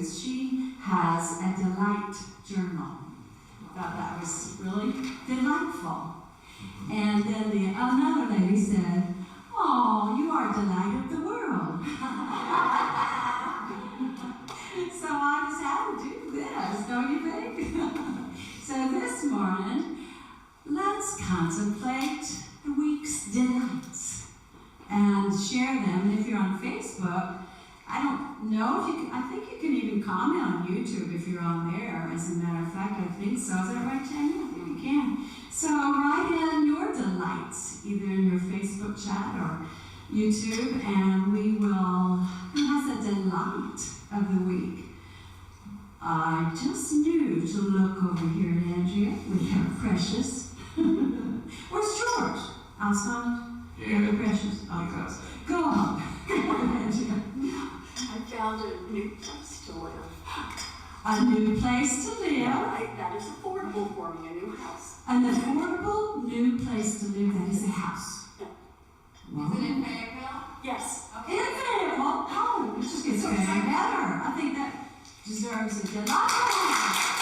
She has a delight journal. Thought that was really delightful. And then another lady said, "Oh, you are a delight of the world." So I just had to do this, don't you think? So this morning, let's contemplate the week's delights and share them. And if you're on Facebook, I don't know if you can, I think you can even comment on YouTube if you're on there. As a matter of fact, I think so. Is that right, Tanya? I think you can. So write in your delights, either in your Facebook chat or YouTube, and we will, who has a delight of the week? I just knew to look over here at Andrea with her precious. Where's George? Outside? Yeah, Precious. Okay. Go on. Andrea. I found a new place to live. A new place to live. That is affordable for me, a new house. An affordable new place to live that is a house. Yeah. Wow. Is it in Fayetteville? Yes. In Fayetteville? Oh, it just gets better and better. I think that deserves a delight.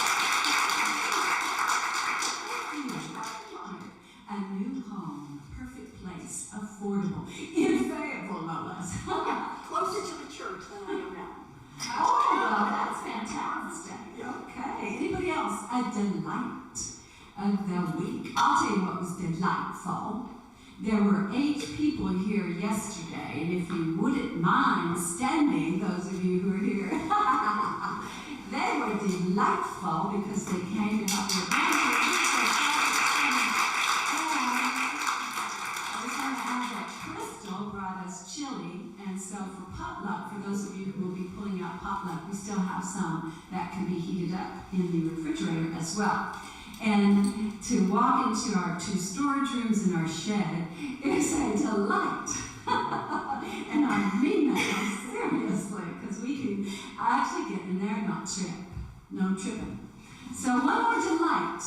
A new home, a perfect place, affordable, in Fayetteville, no less. Closer to the church than I am now. Oh, well, that's fantastic. Okay. Anybody else? A delight of the week. I'll tell you what was delightful. There were 8 people here yesterday, and if you wouldn't mind standing, those of you who are here, they were delightful because they came to help your grandchildren. Crystal brought us chili, and so for potluck, for those of you who will be pulling out potluck, we still have some that can be heated up in the refrigerator as well. And to walk into our 2 storage rooms in our shed is a delight. And I mean that seriously, because we can actually get in there and not trip. No tripping. So one more delight.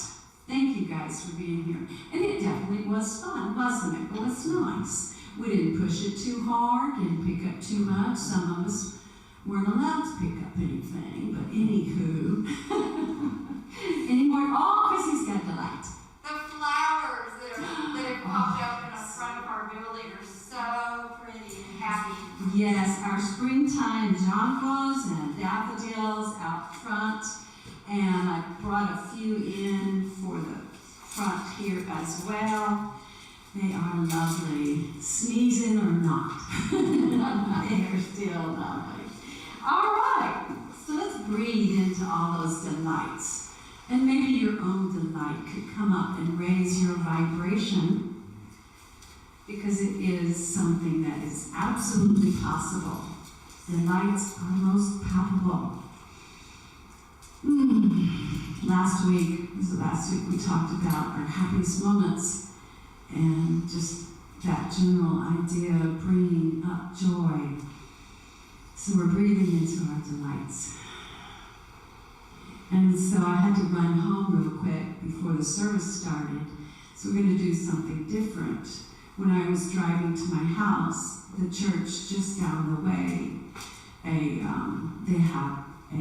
Thank you guys for being here. And it definitely was fun, wasn't it? It was nice. We didn't push it too hard, didn't pick up too much. Some of us weren't allowed to pick up anything, but anywho. Anymore, oh, Chrissy's got delight. The flowers that have popped up in the front of our building are so pretty and happy. Yes, our springtime jonquils and daffodils out front, and I brought a few in for the front here as well. They are lovely, sneezing or not. They are still lovely. All right, so let's breathe into all those delights. And maybe your own delight could come up and raise your vibration, because it is something that is absolutely possible. Delights are most palpable. Last week we talked about our happiest moments and just that general idea of bringing up joy. So we're breathing into our delights. And so I had to run home real quick before the service started. So we're going to do something different. When I was driving to my house, the church just down the way, they had a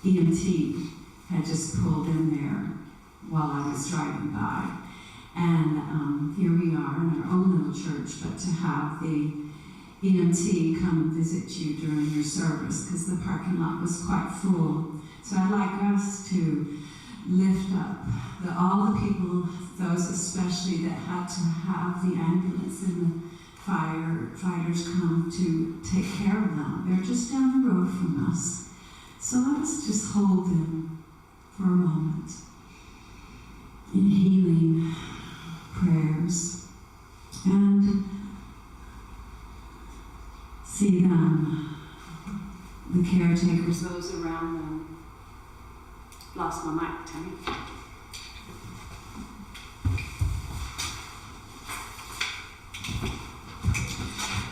EMT had just pulled in there while I was driving by. And here we are in our own little church, but to have the EMT come and visit you during your service, because the parking lot was quite full. So I'd like us to lift up all the people, those especially that had to have the ambulance and the firefighters come to take care of them. They're just down the road from us. So let us just hold them for a moment in healing prayers and see them, the caretakers, those around them. Lost my mic, Tammy.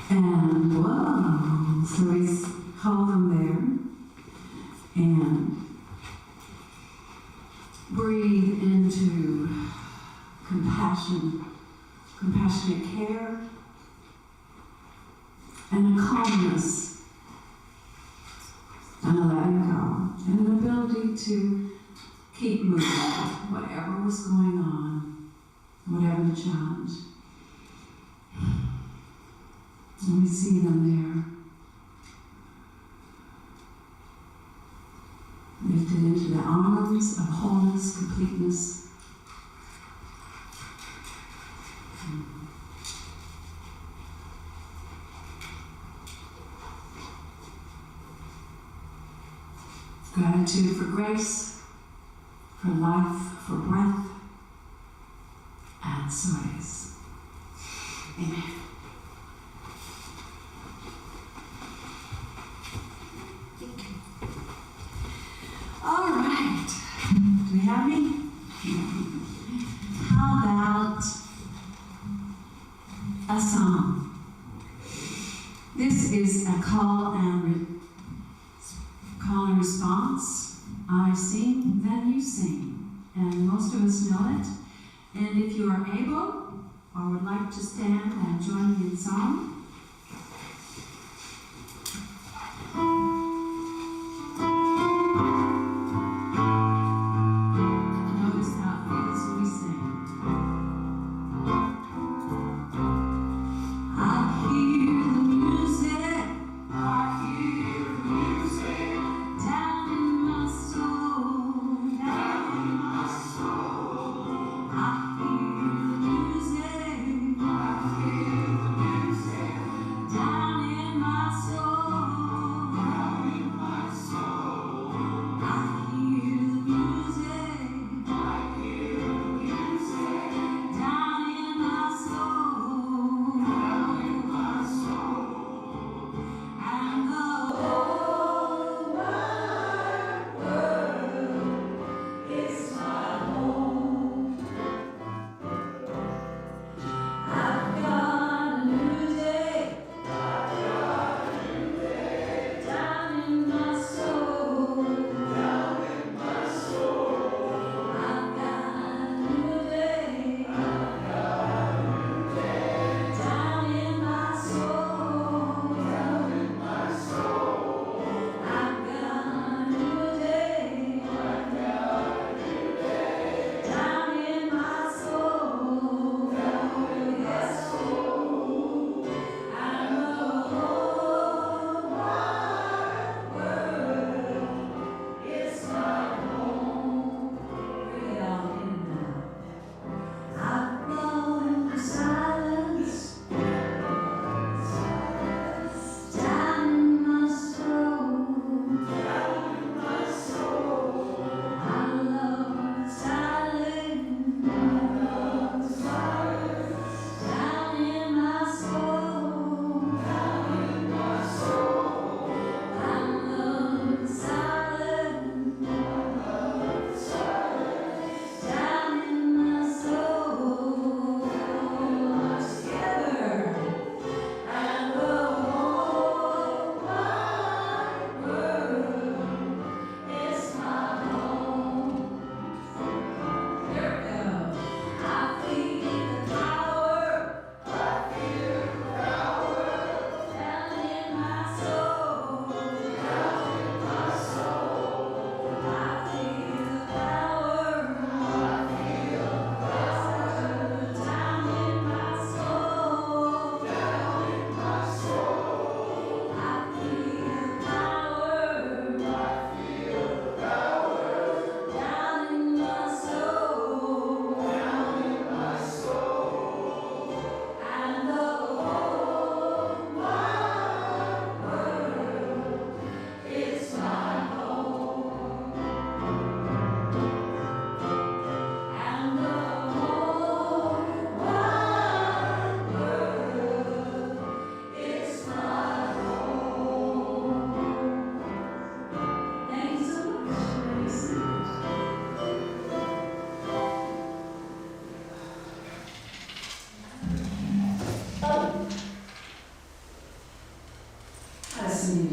And whoa, so we hold them there and breathe into compassionate care, and a calmness, and a letting go, and an ability to keep moving, whatever was going on, whatever the challenge. And we see them there, lifted into the arms of wholeness, completeness. Gratitude for grace, for life, for breath, and so it is. Amen. All right. Do we have any? How about a song? This is a call and response. I sing, then you sing. And most of us know it. And if you are able or would like to stand and join me in song, I hear the music.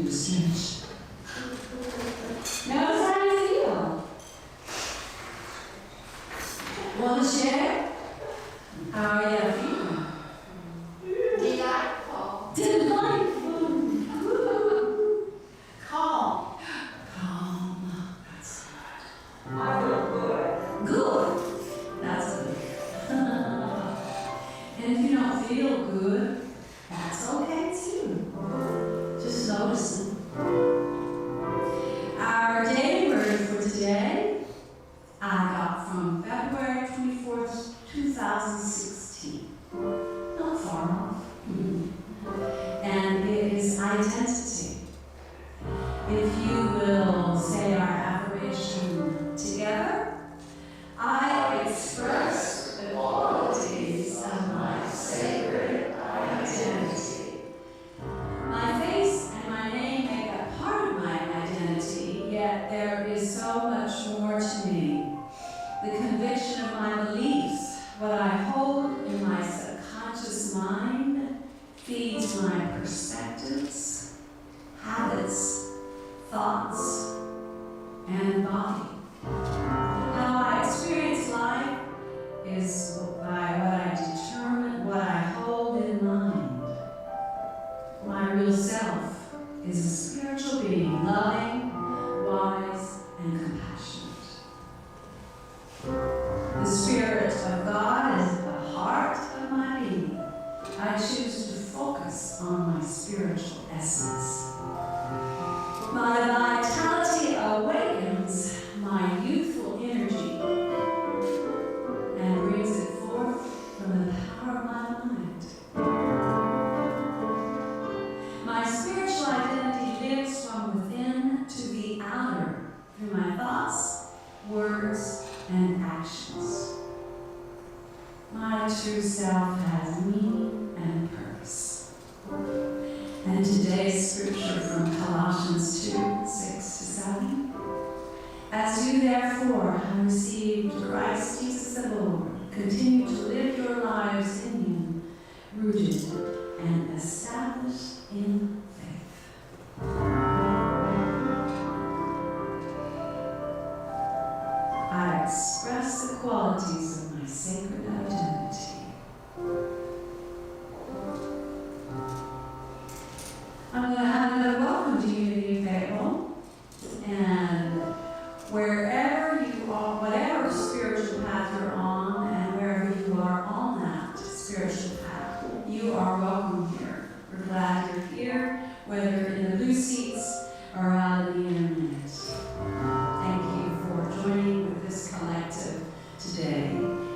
to stretch. Notice how you feel. Want to share? How are you feeling? Delightful. Delightful. Calm. Calm. That's I feel good. good. That's good. And if you don't feel good, that's okay too. Just notice it. Our daily word for today, I got from February 24th, 2016. Not far off. And it is identity. If you will say our affirmation together, I express the qualities of my sacred identity. My face and my name make up part of my identity, yet there is so much more to me. The conviction of my beliefs, what I hold in my subconscious mind, feeds my perspectives, habits, thoughts, and body. How I experience life is by what I determine, what I hold in mind. My real self is a spiritual being, loving, wise, and compassionate. The Spirit of God is the heart of my being. I choose to focus on my spiritual essence. My vitality awakens my youthful energy and brings it forth from the power of my mind. My spiritual identity lives from within to the outer through my thoughts, words, and actions. My true self has meaning and purpose. And today's scripture from Colossians 2:6-7. As you therefore have received Christ Jesus the Lord, continue to live your lives in Him, rooted and established in faith. I express the qualities of my sacred identity. I'm going to have another welcome to Unity of Fayetteville. And wherever you are, whatever spiritual path you're on, and wherever you are on that spiritual path, you are welcome here. We're glad you're here, whether in the blue seats or out of the internet. Thank you for joining with this collective today.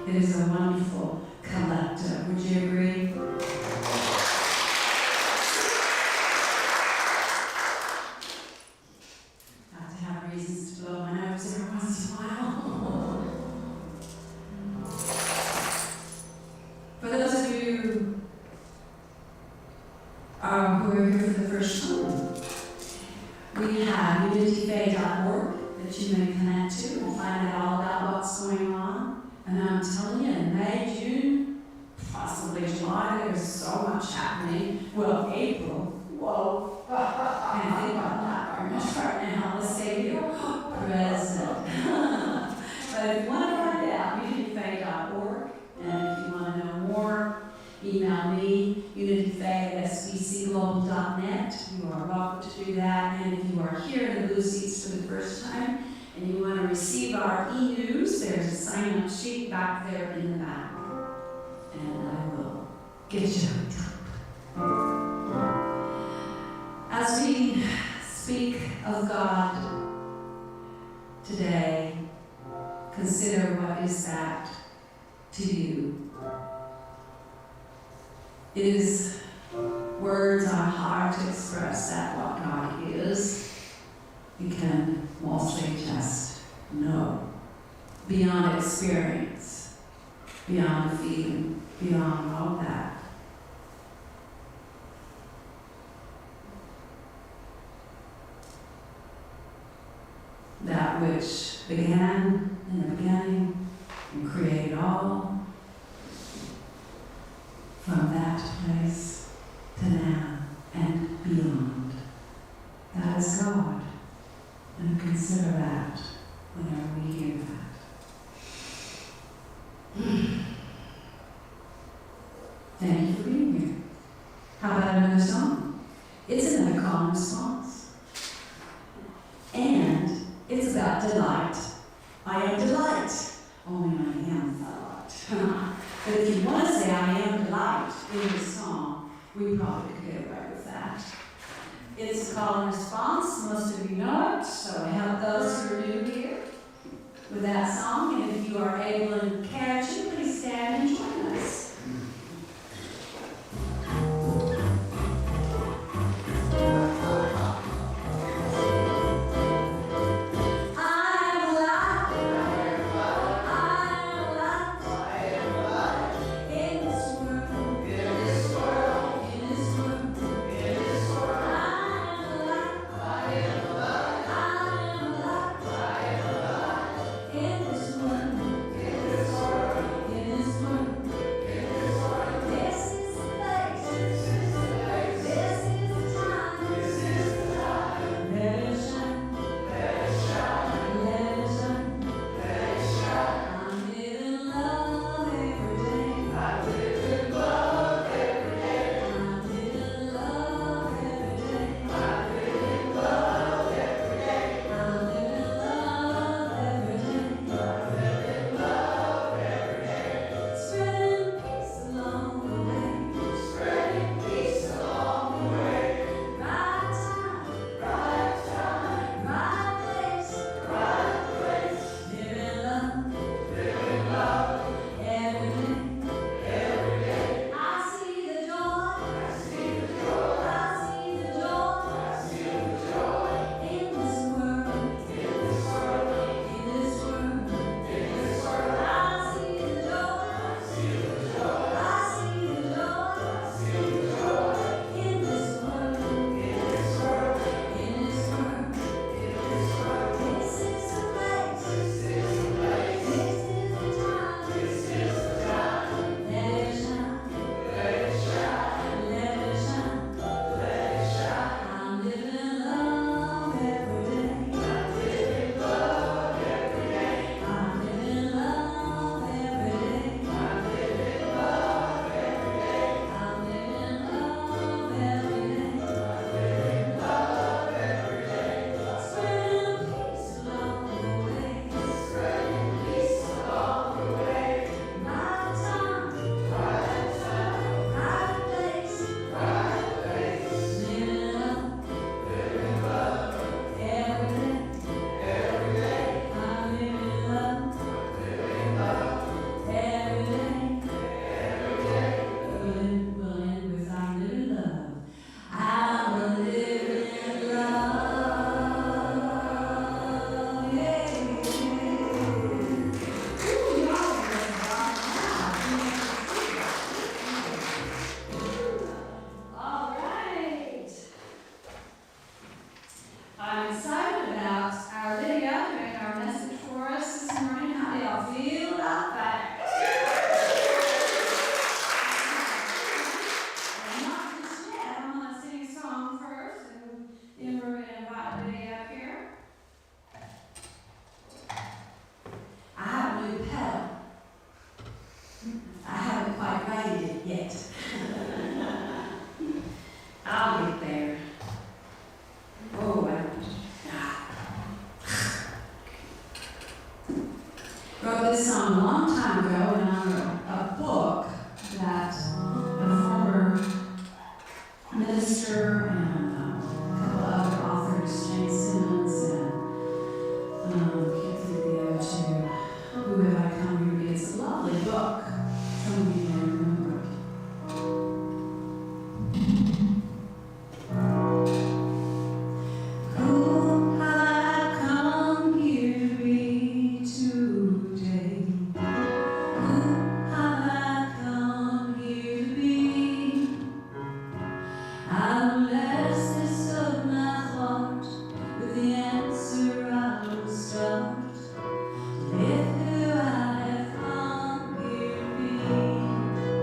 It is a wonderful collective. Would you agree? Reasons to blow my nose every once in a while. For those of you who are here for the first time, we have unityfaith.org that you may connect to and find out all about what's going on. And I'm telling you, in May, June, possibly July, there's so much happening. Well, April, whoa. Can't think about that very much right now. Let's say you're present. But if you want to find out, unityfaith.org. And if you want to know more, email me, unityfaith@sbcglobal.net. You are welcome to do that. And if you are here in the blue seats for the first time and you want to receive our e-news, there's a sign-up sheet back there in the back. And I will get you hooked up. As we speak of God today, consider what is that to you. Words are hard to express that what God is. You can mostly just know. Beyond experience, beyond feeling, beyond all that. That which began in the beginning and created all, from that place to now and beyond. about another song. It's another call and response. And it's about delight. I am delight. Only I am thought. But if you want to say I am delight in this song, we probably could get away with that. It's a call and response. Most of you know it, so I help those who are new here with that song. And if you are able and care to, please stand and join us. This song a long time ago, and on a book that a former minister and a couple other authors, James Simmons and can't think of the other two. Who Have I Come Here? It's a lovely book. Some of you may remember it. Who have I come here to be today? Who have I come here to be? I will bless this of my heart with the answer I will start. If who I have come here to be.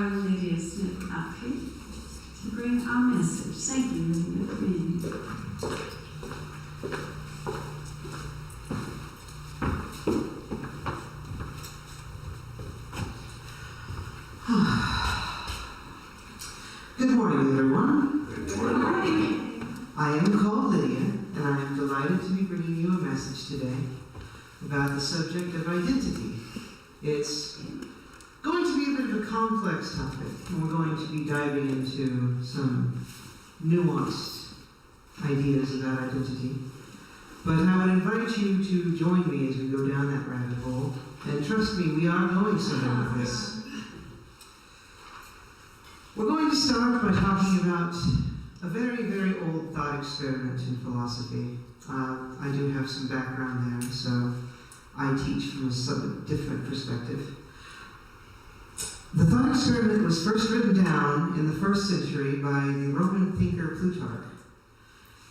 Lydia Smith up here to bring our message. Thank you, Lydia, for being here. Good morning, everyone. Good morning. I am called Lydia, and I am delighted to be bringing you a message today about the subject of identity. It's going to be a bit of a complex topic, and we're going to be diving into some nuanced ideas about identity. But I would invite you to join me as we go down that rabbit hole, and trust me, we are going somewhere with this. We're going to start by talking about a very, very old thought experiment in philosophy. I do have some background there, so I teach from a somewhat different perspective. The thought experiment was first written down in the 1st century by the Roman thinker Plutarch,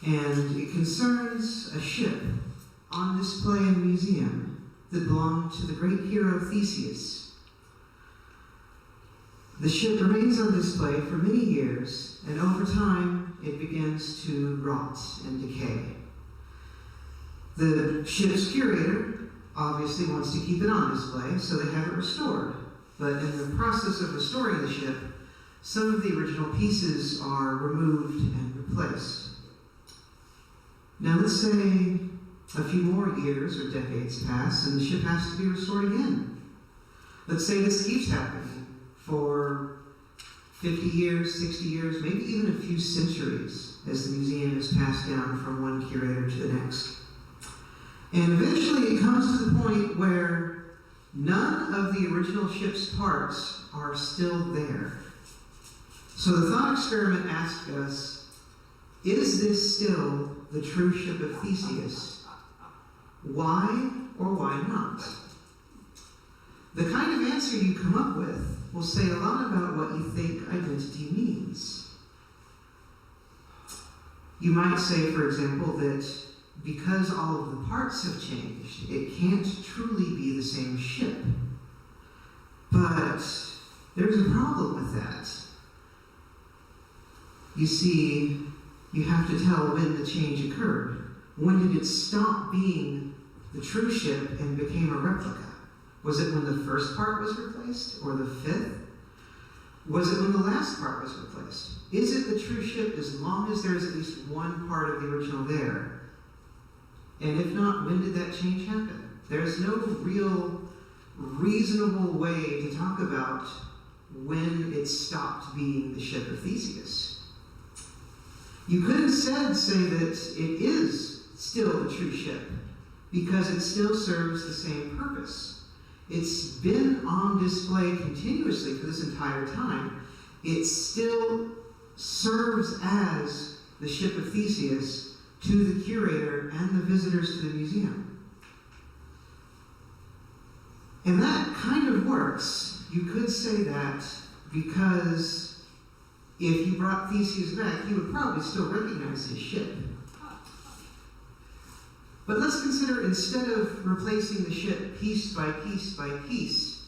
and it concerns a ship on display in a museum that belonged to the great hero Theseus. The ship remains on display for many years, and over time it begins to rot and decay. The ship's curator obviously wants to keep it on display, so they have it restored. But in the process of restoring the ship, some of the original pieces are removed and replaced. Now let's say a few more years or decades pass, and the ship has to be restored again. Let's say this keeps happening for 50 years, 60 years, maybe even a few centuries as the museum is passed down from one curator to the next. And eventually it comes to the point where none of the original ship's parts are still there. So the thought experiment asked us, is this still the true ship of Theseus? Why or why not? The kind of answer you come up with will say a lot about what you think identity means. You might say, for example, that because all of the parts have changed, it can't truly be the same ship. But there's a problem with that. You see, you have to tell when the change occurred. When did it stop being the true ship and became a replica? Was it when the first part was replaced, or the 5th? Was it when the last part was replaced? Is it the true ship as long as there is at least one part of the original there? And if not, when did that change happen? There's no real reasonable way to talk about when it stopped being the ship of Theseus. You could instead say that it is still the true ship, because it still serves the same purpose. It's been on display continuously for this entire time. It still serves as the ship of Theseus to the curator and the visitors to the museum. And that kind of works. You could say that because if you brought Theseus back, he would probably still recognize his ship. But let's consider, instead of replacing the ship piece by piece by piece,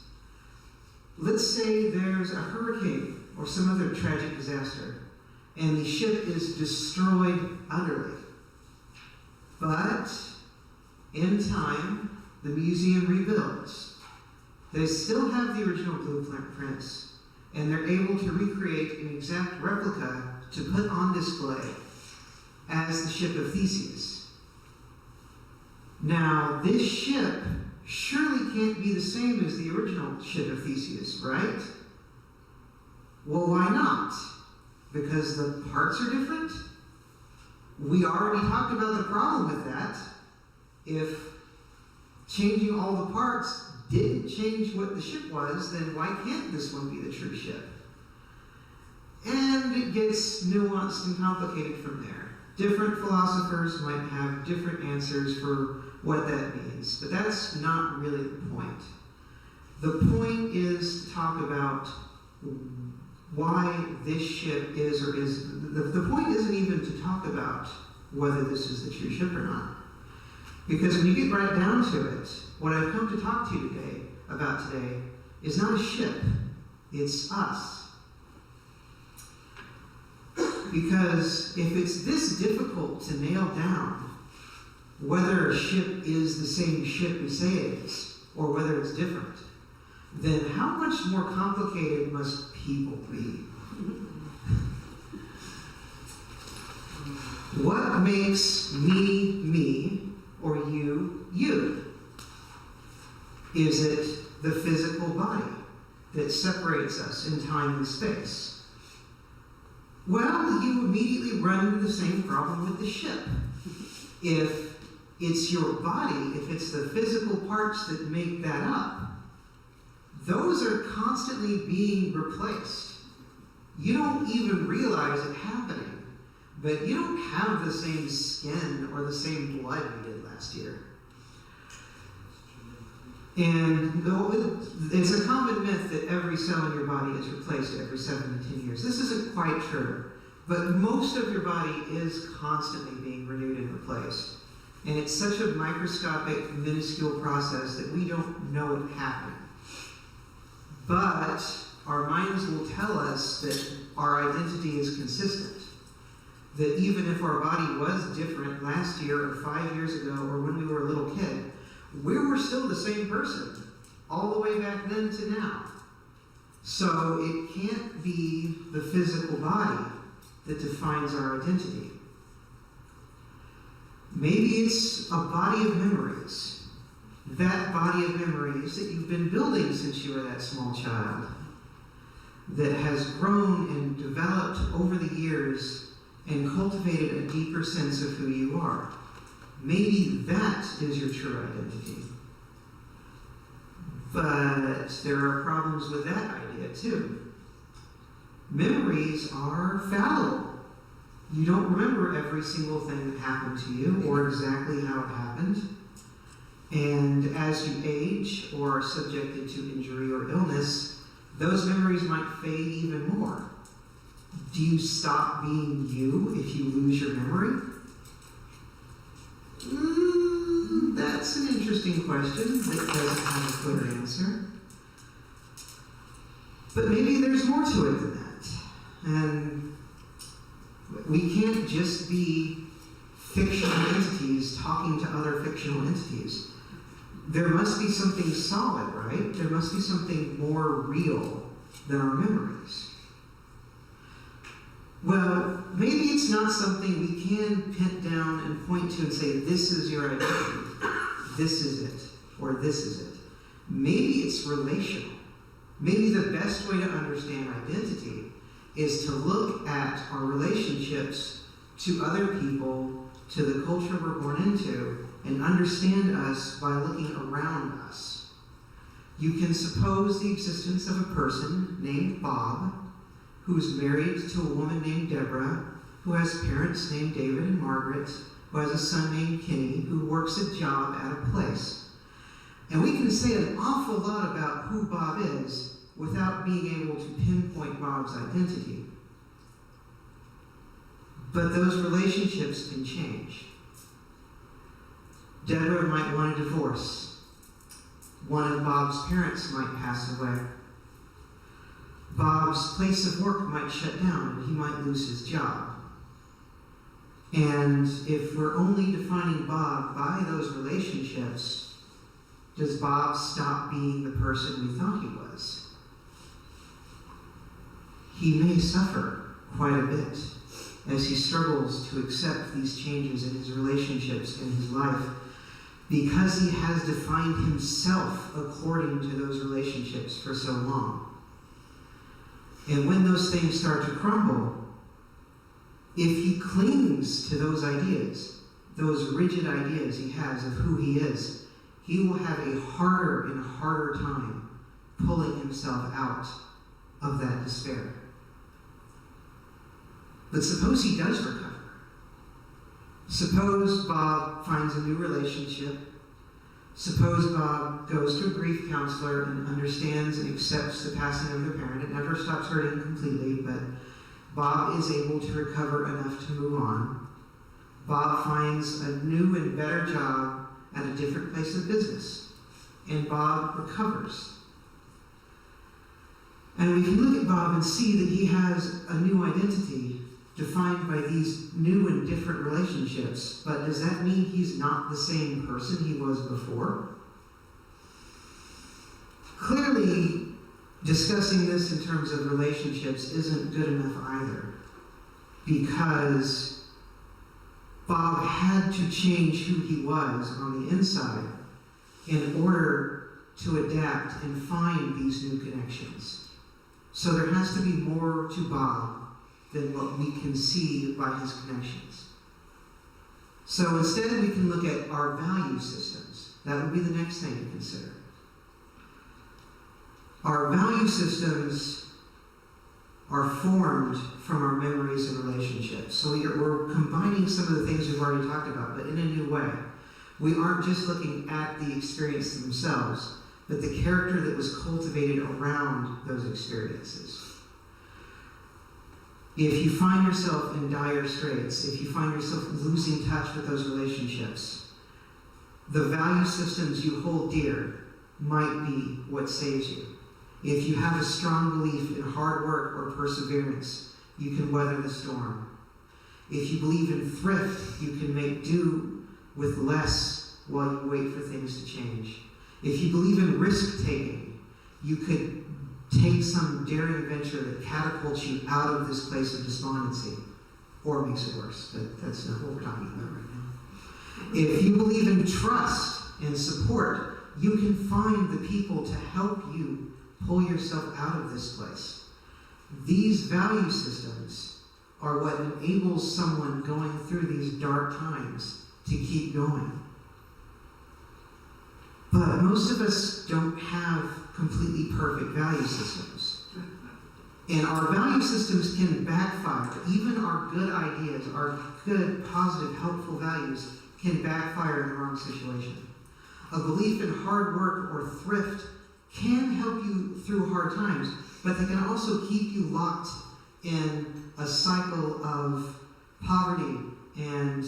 let's say there's a hurricane or some other tragic disaster, and the ship is destroyed utterly. But in time, the museum rebuilds. They still have the original blueprints, and they're able to recreate an exact replica to put on display as the ship of Theseus. Now, this ship surely can't be the same as the original ship of Theseus, right? Well, why not? Because the parts are different? We already talked about the problem with that. If changing all the parts didn't change what the ship was, then why can't this one be the true ship? And it gets nuanced and complicated from there. Different philosophers might have different answers for what that means, but that's not really the point. The point is to talk about why this ship is or isn't. The point isn't even to talk about whether this is the true ship or not. Because when you get right down to it, what I've come to talk to you about today is not a ship, It's us. Because if it's this difficult to nail down whether a ship is the same ship we say it is, or whether it's different, then how much more complicated must people be? What makes me, me, or you, you? Is it the physical body that separates us in time and space? Well, you immediately run into the same problem with the ship. If it's your body, if it's the physical parts that make that up, those are constantly being replaced. You don't even realize it happening, but you don't have the same skin or the same blood you did last year. And it's a common myth that every cell in your body is replaced every 7 to 10 years. This isn't quite true, but most of your body is constantly being renewed and replaced. And it's such a microscopic, minuscule process that we don't know it happening. But our minds will tell us that our identity is consistent. That even if our body was different last year or 5 years ago or when we were a little kid, we were still the same person all the way back then to now. So it can't be the physical body that defines our identity. Maybe it's a body of memories. That body of memories that you've been building since you were that small child, that has grown and developed over the years and cultivated a deeper sense of who you are. Maybe that is your true identity. But there are problems with that idea too. Memories are fallible. You don't remember every single thing that happened to you or exactly how it happened. And as you age or are subjected to injury or illness, those memories might fade even more. Do you stop being you if you lose your memory? That's an interesting question that doesn't have a clear answer. But maybe there's more to it than that. And we can't just be fictional entities talking to other fictional entities. There must be something solid, right? There must be something more real than our memories. Well, maybe it's not something we can pin down and point to and say, this is your identity, this is it, or this is it. Maybe it's relational. Maybe the best way to understand identity is to look at our relationships to other people, to the culture we're born into, and understand us by looking around us. You can suppose the existence of a person named Bob, who's married to a woman named Deborah, who has parents named David and Margaret, who has a son named Kenny, who works a job at a place. And we can say an awful lot about who Bob is without being able to pinpoint Bob's identity. But those relationships can change. Deborah might want a divorce. One of Bob's parents might pass away. Bob's place of work might shut down and he might lose his job. And if we're only defining Bob by those relationships, does Bob stop being the person we thought he was? He may suffer quite a bit as he struggles to accept these changes in his relationships in his life because he has defined himself according to those relationships for so long. And when those things start to crumble, if he clings to those ideas, those rigid ideas he has of who he is, he will have a harder and harder time pulling himself out of that despair. But suppose he does recover. Suppose Bob finds a new relationship. Suppose Bob goes to a grief counselor and understands and accepts the passing of their parent. It never stops hurting completely, but Bob is able to recover enough to move on. Bob finds a new and better job at a different place of business, and Bob recovers. And we can look at Bob and see that he has a new identity defined by these new and different relationships. But does that mean he's not the same person he was before? Clearly, discussing this in terms of relationships isn't good enough either, because Bob had to change who he was on the inside in order to adapt and find these new connections. So there has to be more to Bob than what we can see by his connections. So instead we can look at our value systems. That would be the next thing to consider. Our value systems are formed from our memories and relationships. So we're combining some of the things we've already talked about, but in a new way. We aren't just looking at the experience themselves, but the character that was cultivated around those experiences. If you find yourself in dire straits, if you find yourself losing touch with those relationships, the value systems you hold dear might be what saves you. If you have a strong belief in hard work or perseverance, you can weather the storm. If you believe in thrift, you can make do with less while you wait for things to change. If you believe in risk-taking, you could take some daring venture that catapults you out of this place of despondency, or makes it worse, but that's not what we're talking about right now. If you believe in trust and support, you can find the people to help you pull yourself out of this place. These value systems are what enables someone going through these dark times to keep going. But most of us don't have completely perfect value systems. And our value systems can backfire. Even our good ideas, our good, positive, helpful values can backfire in the wrong situation. A belief in hard work or thrift can help you through hard times, but they can also keep you locked in a cycle of poverty and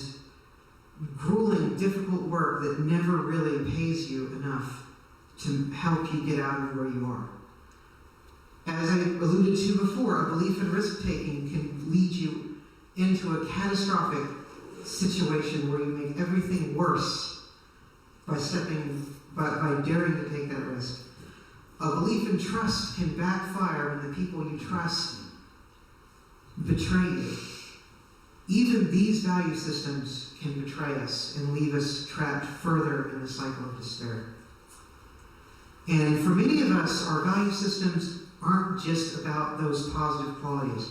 grueling, difficult work that never really pays you enough to help you get out of where you are. As I alluded to before, a belief in risk-taking can lead you into a catastrophic situation where you make everything worse by daring to take that risk. A belief in trust can backfire when the people you trust betray you. Even these value systems can betray us and leave us trapped further in the cycle of despair. And for many of us, our value systems aren't just about those positive qualities,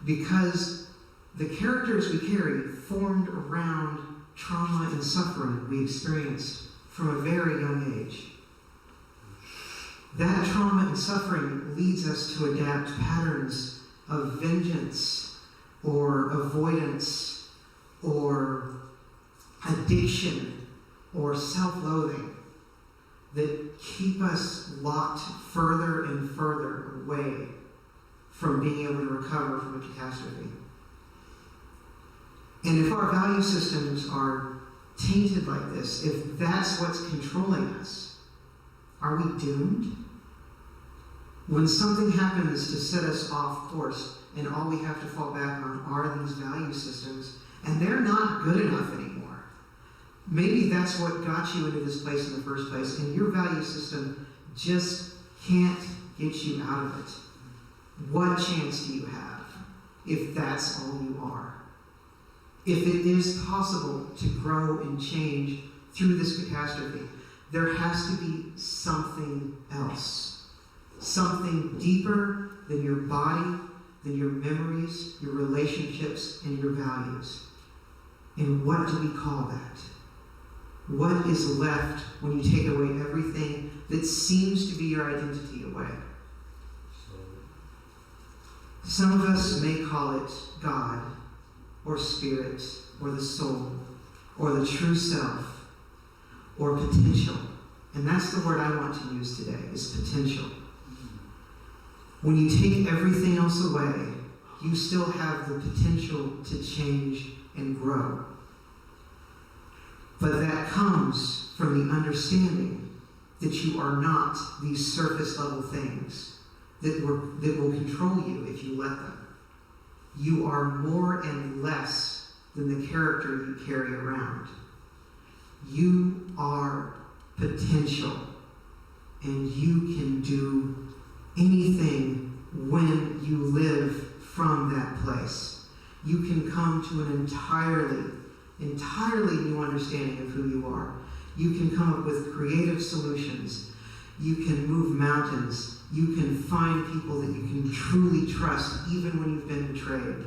because the characters we carry formed around trauma and suffering we experienced from a very young age. That trauma and suffering leads us to adapt patterns of vengeance or avoidance or addiction or self-loathing that keep us locked further and further away from being able to recover from a catastrophe. And if our value systems are tainted like this, if that's what's controlling us, are we doomed? When something happens to set us off course and all we have to fall back on are these value systems, and they're not good enough anymore. Maybe that's what got you into this place in the first place, and your value system just can't get you out of it. What chance do you have if that's all you are? If it is possible to grow and change through this catastrophe, there has to be something else. Something deeper than your body, than your memories, your relationships, and your values. And what do we call that? What is left when you take away everything that seems to be your identity away? Some of us may call it God, or spirit, or the soul, or the true self, or potential. And that's the word I want to use today, is potential. When you take everything else away, you still have the potential to change and grow. But that comes from the understanding that you are not these surface level things, that will control you if you let them. You are more and less than the character you carry around. You are potential, and you can do anything when you live from that place. You can come to an entirely new understanding of who you are. You can come up with creative solutions. You can move mountains. You can find people that you can truly trust even when you've been betrayed.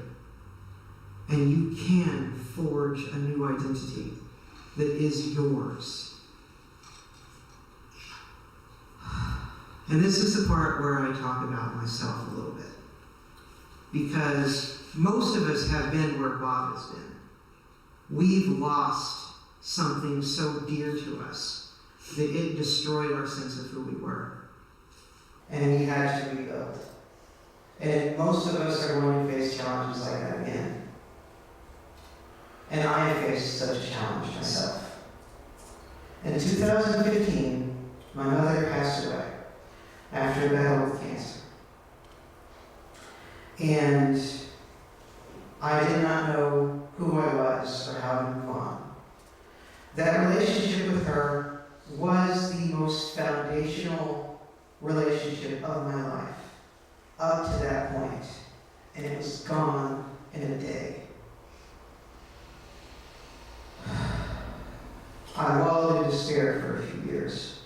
And you can forge a new identity that is yours. And this is the part where I talk about myself a little bit. Because most of us have been where Bob has been. We've lost something so dear to us that it destroyed our sense of who we were. And we had to rebuild. And most of us are going to face challenges like that again. And I have faced such a challenge myself. In 2015, my mother passed away after a battle with cancer. And I did not know who I was or how to move on. That relationship with her was the most foundational relationship of my life up to that point, and it was gone in a day. I wallowed in despair for a few years.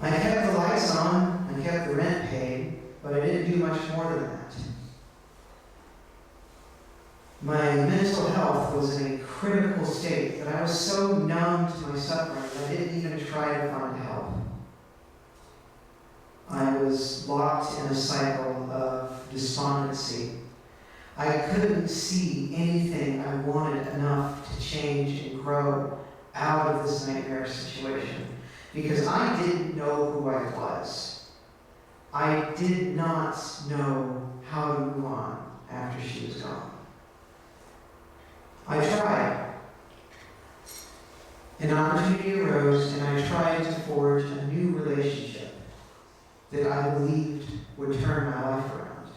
I kept the lights on, I kept the rent paid, but I didn't do much more than that. My mental health was in a critical state that I was so numb to my suffering that I didn't even try to find help. I was locked in a cycle of despondency. I couldn't see anything I wanted enough to change and grow out of this nightmare situation because I didn't know who I was. I did not know how to move on after she was gone. I tried. An opportunity arose, and I tried to forge a new relationship that I believed would turn my life around,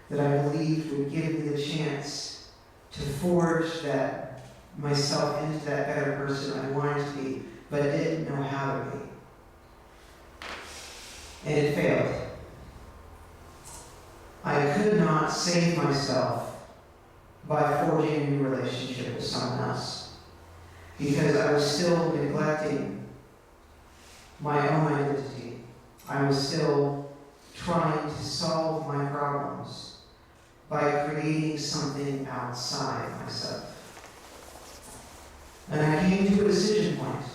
that I believed would give me the chance to forge that myself into that better person I wanted to be, but didn't know how to be. And it failed. I could not save myself by forging a new relationship with someone else, because I was still neglecting my own identity. I was still trying to solve my problems by creating something outside myself. And I came to a decision point.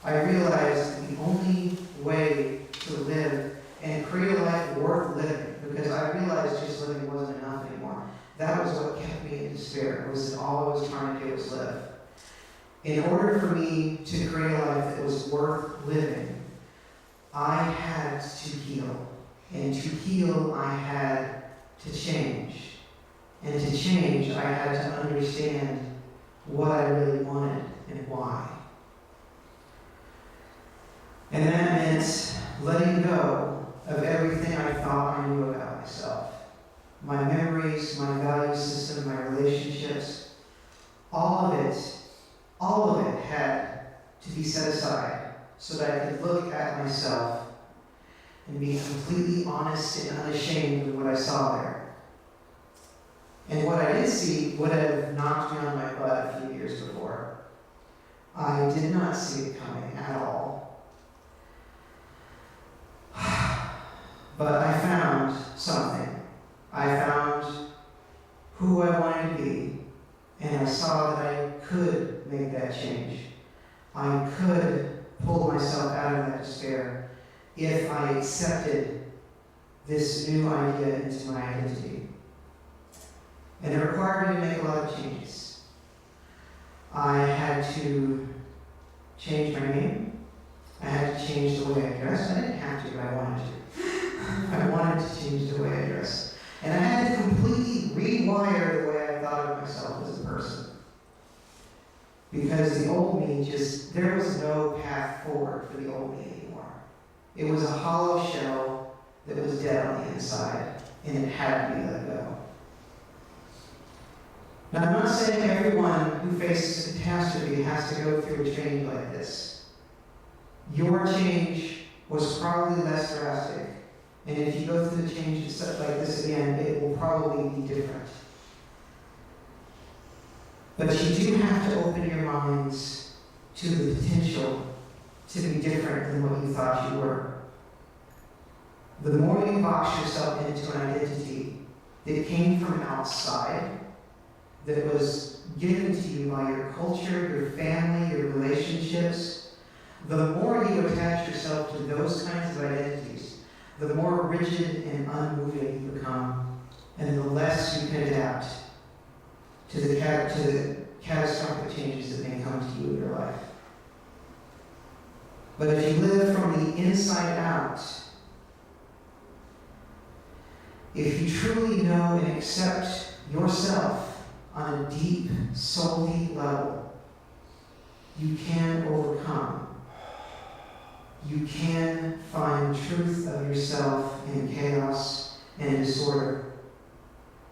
I realized that the only way to live and create a life worth living, because I realized just living wasn't enough anymore. That was what kept me in despair, was that all I was trying to do was live. In order for me to create a life that was worth living, I had to heal. And to heal, I had to change. And to change, I had to understand what I really wanted and why. And that meant letting go of everything I thought I knew about myself. My memories, my value system, my relationships, all of it had to be set aside so that I could look at myself and be completely honest and unashamed of what I saw there. And what I did see would have knocked me on my butt a few years before. I did not see it coming at all. But I found something. I found who I wanted to be, and I saw that I could make that change. I could pull myself out of that despair if I accepted this new idea into my identity. And it required me to make a lot of changes. I had to change my name. I had to change the way I dressed. I didn't have to, but I wanted to. I wanted to change the way I dressed. And I had to completely rewire the way I thought of myself as a person. Because the old me there was no path forward for the old me anymore. It was a hollow shell that was dead on the inside, and it had to be let go. Now, I'm not saying everyone who faces a catastrophe has to go through a change like this. Your change was probably less drastic, and if you go through the change and stuff like this again, it will probably be different. But you do have to open your minds to the potential to be different than what you thought you were. The more you box yourself into an identity that came from outside, that was given to you by your culture, your family, your relationships, the more you attach yourself to those kinds of identities, the more rigid and unmoving you become, and the less you can adapt to the catastrophic changes that may come to you in your life. But if you live from the inside out, if you truly know and accept yourself on a deep, soul-deep level, you can overcome. You can find truth of yourself in chaos and disorder,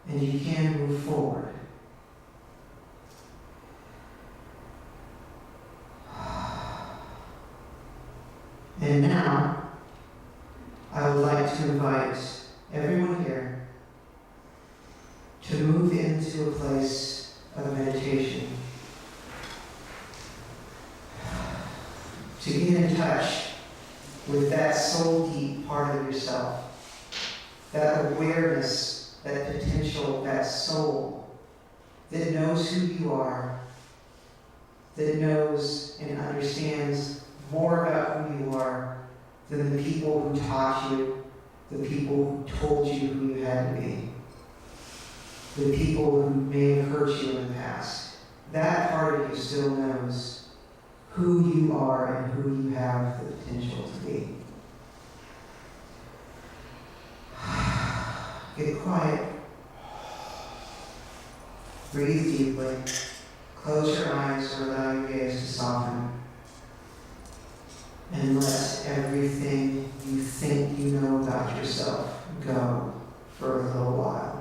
and you can move forward. And now, I would like to invite everyone here to move into a place of meditation, to get in touch with that soul-deep part of yourself, that awareness, that potential, that soul that knows who you are, that knows and understands more about who you are than the people who taught you, the people who told you who you had to be, the people who may have hurt you in the past. That part of you still knows who you are and who you have the potential to be. Get quiet. Breathe deeply. Close your eyes or allow your gaze to soften. And let everything you think you know about yourself go for a little while.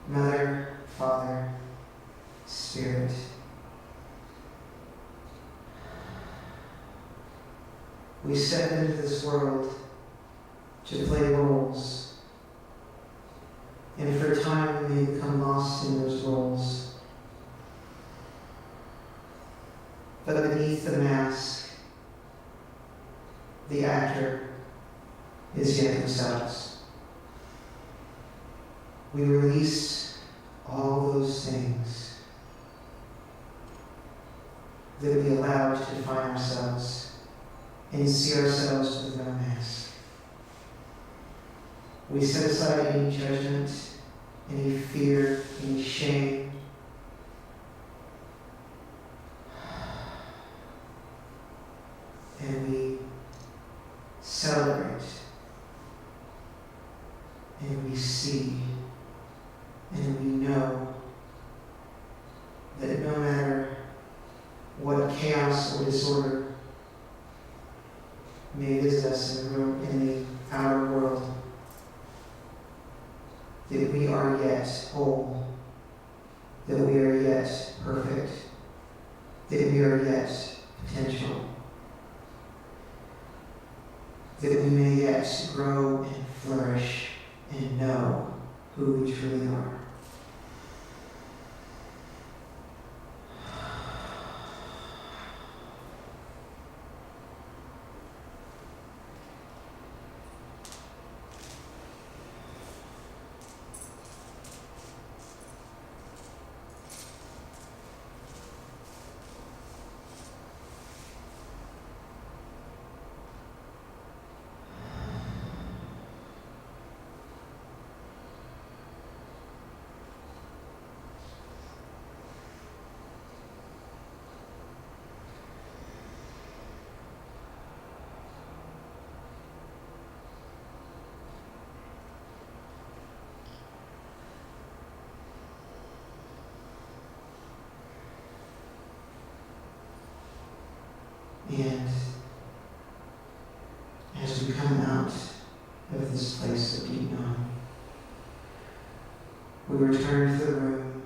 Mother, Father, Spirit, we step into this world to play roles. And for a time we may become lost in those roles. But beneath the mask, the actor is yet themselves. We release all those things that we allow to define ourselves and see ourselves with no mask. We set aside any judgment, any fear, any shame. And we celebrate. And we see. And we know that no matter what chaos or disorder may visit us in the outer world, that we are yet whole, that we are yet perfect, that we are yet potential, that we may yet grow and flourish and know who we truly are. And as we come out of this place of deep knowing, we return to the room,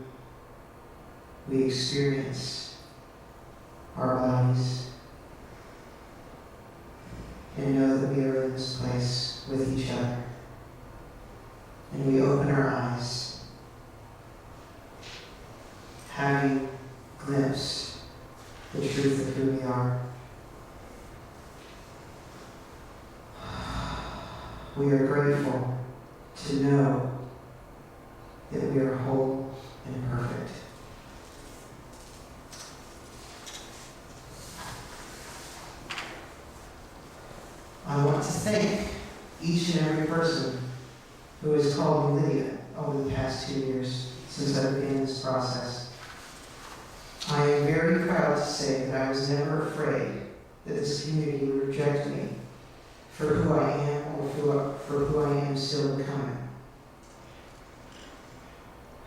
we experience our bodies, and know that we are in this place with each other. And we open our eyes, having glimpsed the truth of who we are. We are grateful to know that we are whole and perfect. I want to thank each and every person who has called me Lydia over the past 2 years since I began this process. I am very proud to say that I was never afraid that this community would reject me for who I am or for who I am still becoming.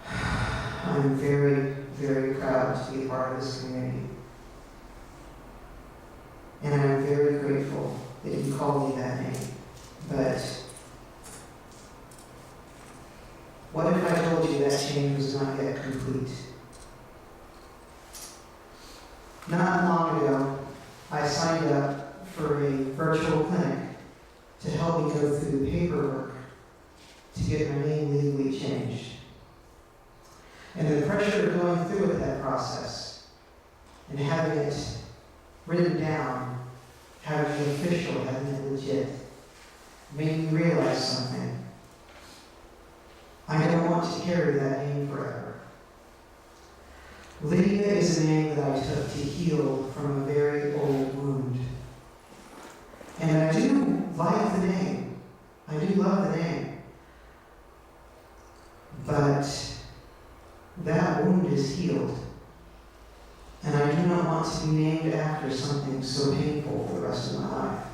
I'm very, very proud to be a part of this community. And I'm very grateful that you called me that name. But what if I told you that change was not yet complete? Not long ago, I signed up for a virtual clinic to help me go through the paperwork to get my name legally changed. And the pressure of going through with that process and having it written down, having it official, having it legit, made me realize something. I don't want to carry that name forever. Lydia is a name that I took to heal from a very old wound. And I do like the name. I do love the name. But that wound is healed. And I do not want to be named after something so painful for the rest of my life.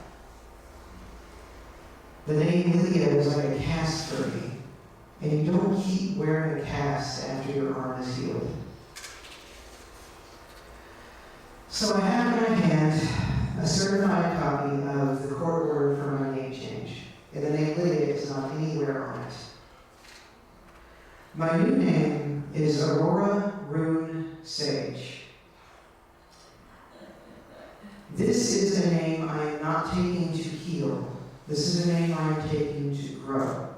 The name Lydia is like a cast for me. And you don't keep wearing a cast after your arm is healed. So I have in my hand a certified copy of the court order for my name change. And the name Lydia is not anywhere on it. My new name is Aurora Rune Sage. This is a name I am not taking to heal. This is a name I am taking to grow.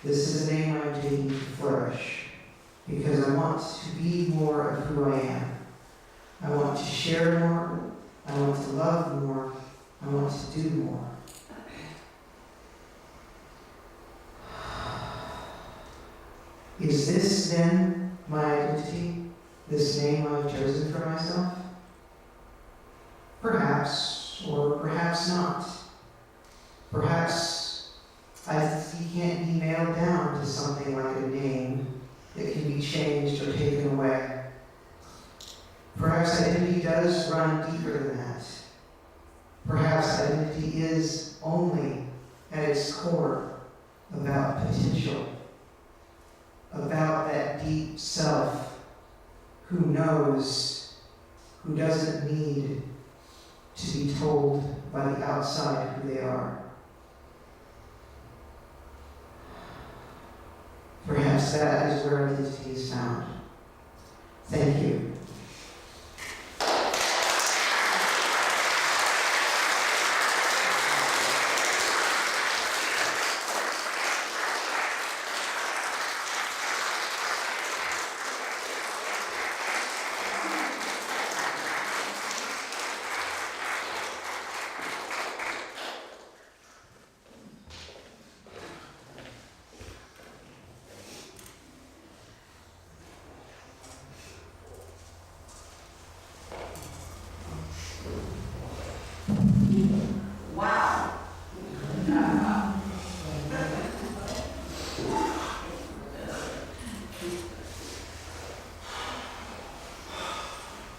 This is a name I am taking to flourish. Because I want to be more of who I am. I want to share more. I want to love more. I want to do more. Is this then my identity? This name I've chosen for myself? Perhaps, or perhaps not. Perhaps identity can't be nailed down to something like a name that can be changed or taken away. Perhaps identity does run deeper than that. Perhaps identity is only, at its core, about potential, about that deep self who knows, who doesn't need to be told by the outside who they are. Perhaps that is where identity is found. Thank you. Wow.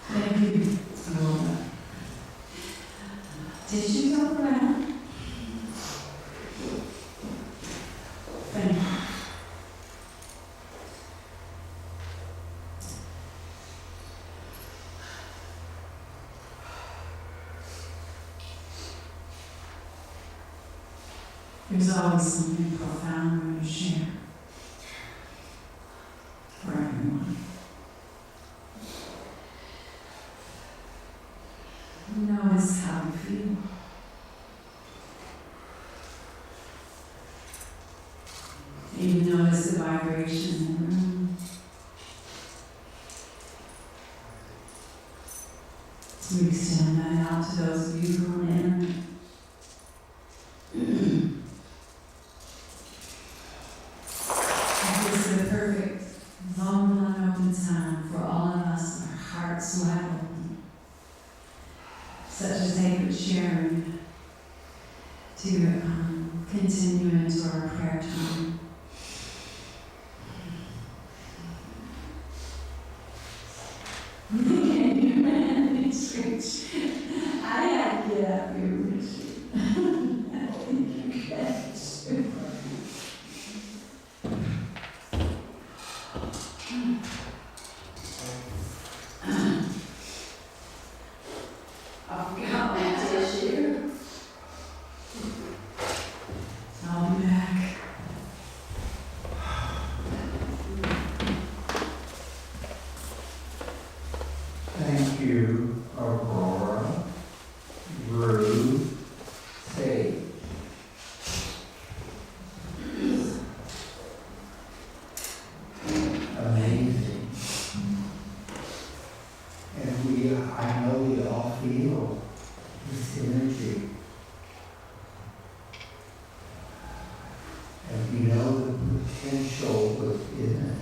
Thank you. Tissues all around. Thank you. There's always something profound we're to share for everyone. Notice how you feel. Even notice the vibration in the room. So we extend that out to those of you who are in. This is the perfect, vulnerable, and open time for all of us, our hearts wide open. Such a sacred sharing to continue into our prayer time. Can you manage switch? I had to get up here, Richard. I think you can. I'll be back. Thank you, Aurora, Ruth, Sage. Amazing. And I know we all feel this energy. And we know the potential within us.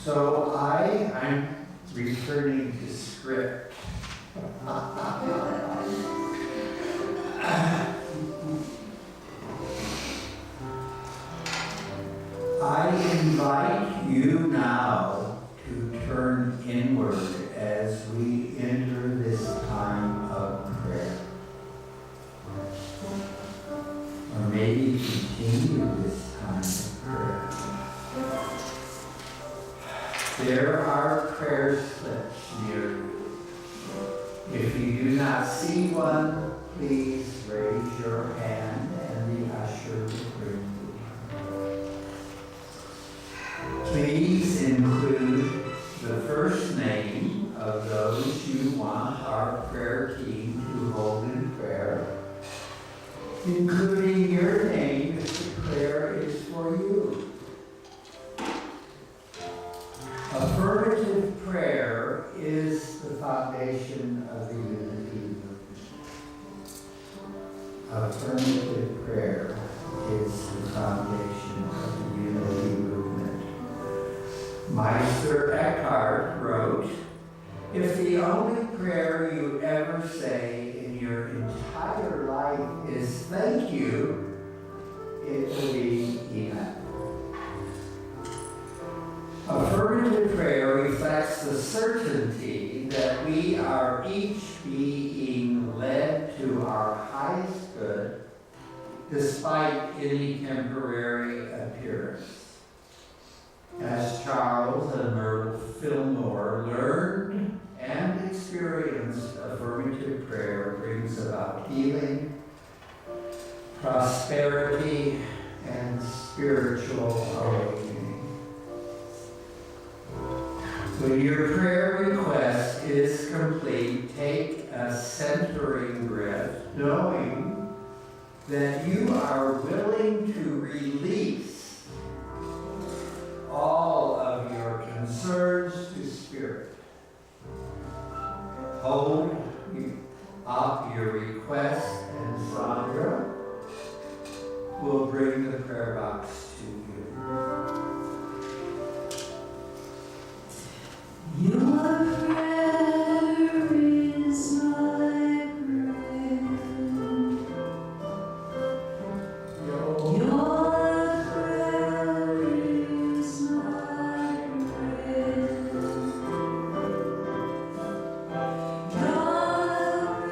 So I'm returning to script. I invite you now to turn inward as we enter this time of prayer. Or maybe continue this time of prayer. There are prayer slips near you. If you do not see one, please raise your hand and the usher will bring you. Please include the first name of those you want our prayer team to hold in prayer, including your name if the prayer is for you. Affirmative prayer is the foundation of the unity movement. Affirmative prayer is the foundation of the unity movement. Meister Eckhart wrote, "If the only prayer you ever say in your entire life is thank you, it will be enough." Affirmative prayer reflects the certainty that we are each being led to our highest good, despite any temporary appearance. As Charles and Myrtle Fillmore learned and experienced, affirmative prayer brings about healing, prosperity, and spiritual awakening. When your prayer request is complete, take a centering breath, knowing that you are willing to release all of your concerns to Spirit. Hold up your request, and Sandra will bring the prayer box to you. Your prayer is my prayer. Your prayer is my prayer. Your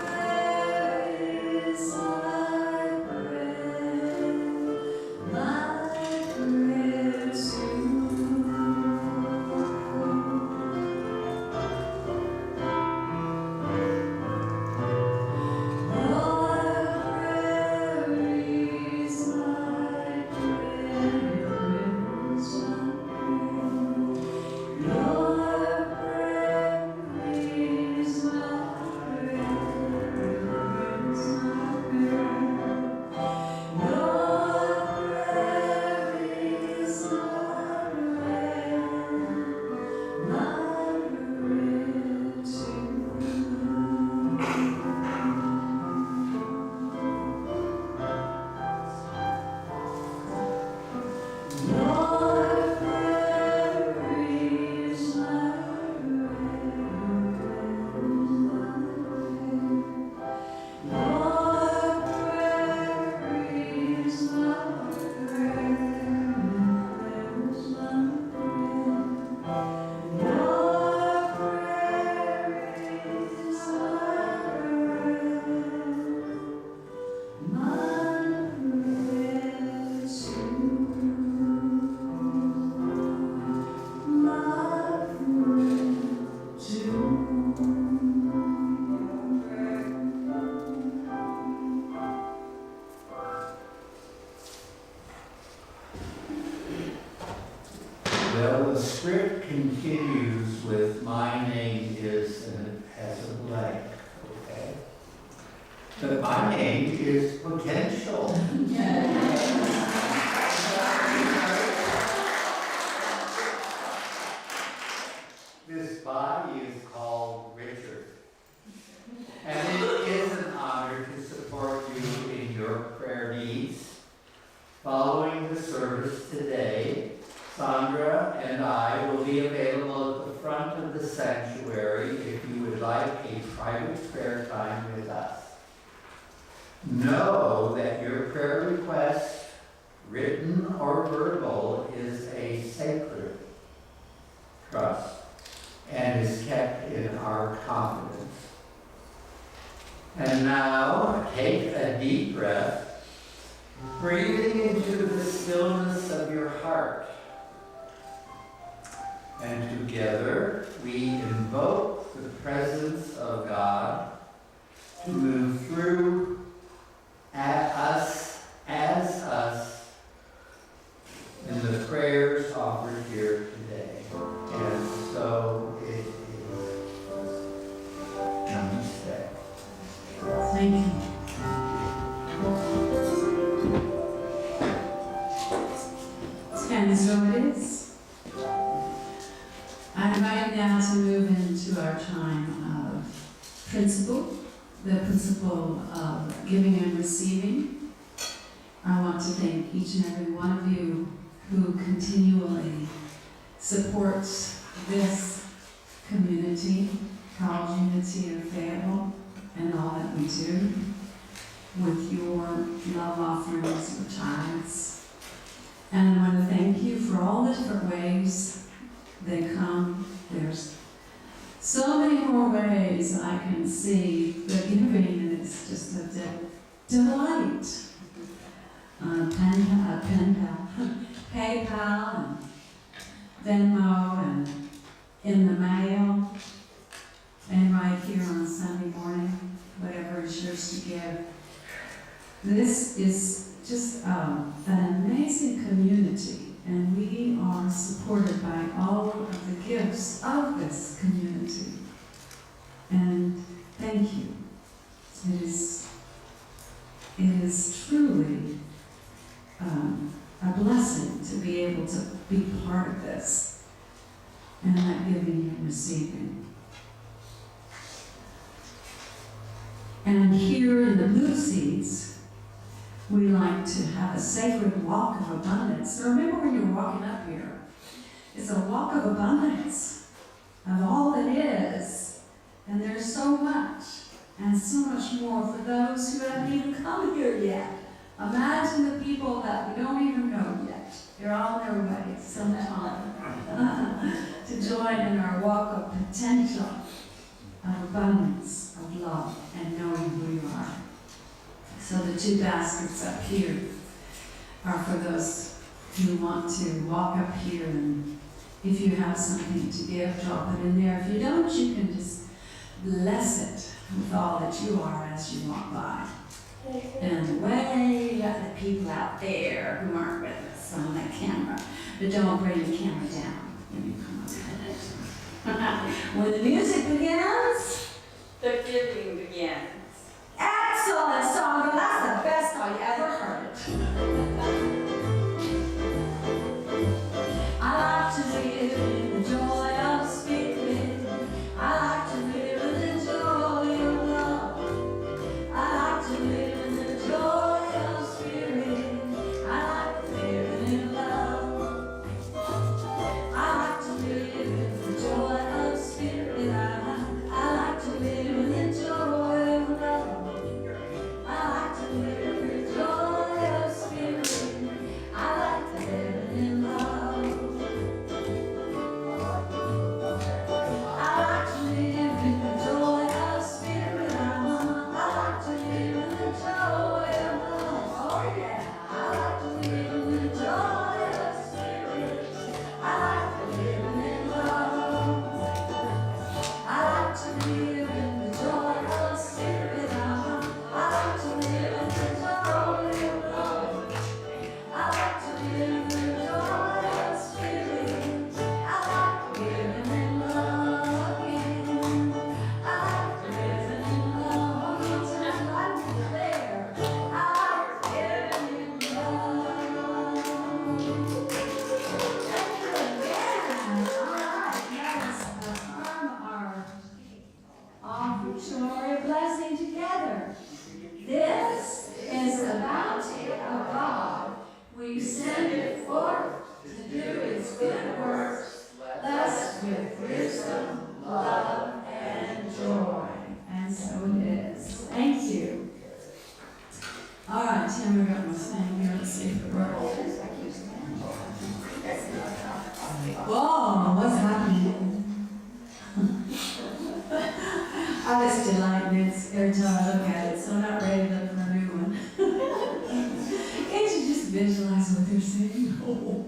prayer is my prayer. My Well, the script continues with my name is, and it has a blank, okay? But my name is potential. This body is called Richard. And it is an honor to support you in your prayer needs. Following the service today, Sandra and I will be available at the front of the sanctuary if you would like a private prayer time with us. Know that your prayer request, written or verbal, is a sacred trust and is kept in our confidence. And now, take a deep breath, breathing into the stillness of your heart. And together, we invoke the presence of God to move through at us, as us, in the prayers offered here today. And so it is. Namaste. Thank you. And so it is. I invite you now to move into our time of principle, the principle of giving and receiving. I want to thank each and every one of you who continually supports this community called Unity of Fayetteville and all that we do with your love offerings, your tithes. And I want to thank you for all the different ways they come. There's so many more ways I can see the giving, and it's just a delight. PayPal, and Venmo, and in the mail, and right here on Sunday morning, whatever is yours to give. This is just an amazing community, and we are supported by all of the gifts of this community. And thank you. It is truly a blessing to be able to be part of this, and that giving and receiving. And here in the Blue Seats, we like to have a sacred walk of abundance. So remember when you're walking up here, it's a walk of abundance of all that is. And there's so much, and so much more for those who haven't even come here yet. Imagine the people that we don't even know yet. They're on their way sometime to join in our walk of potential, of abundance, of love, and knowing who you are. So the two baskets up here are for those who want to walk up here, and if you have something to give, drop it in there. If you don't, you can just bless it with all that you are as you walk by. And way up the people out there who aren't with us on that camera, but don't bring the camera down when you come up. When the music begins, The giving begins. excellent song, that's the best I ever heard it. I like to live in the joy of spirit. I like to live in the joy of love. I like to live in the joy of spirit. I like to live in love. I like to live in the joy of spirit. I us with wisdom, love, and joy. And so it is. Thank you. All right, Tim, we're going to sing here. Let's see if it works. Whoa, what's happening? I just delight in it every time I look at it, so I'm not ready to look for a new one. Can't you just visualize what they're saying? Oh.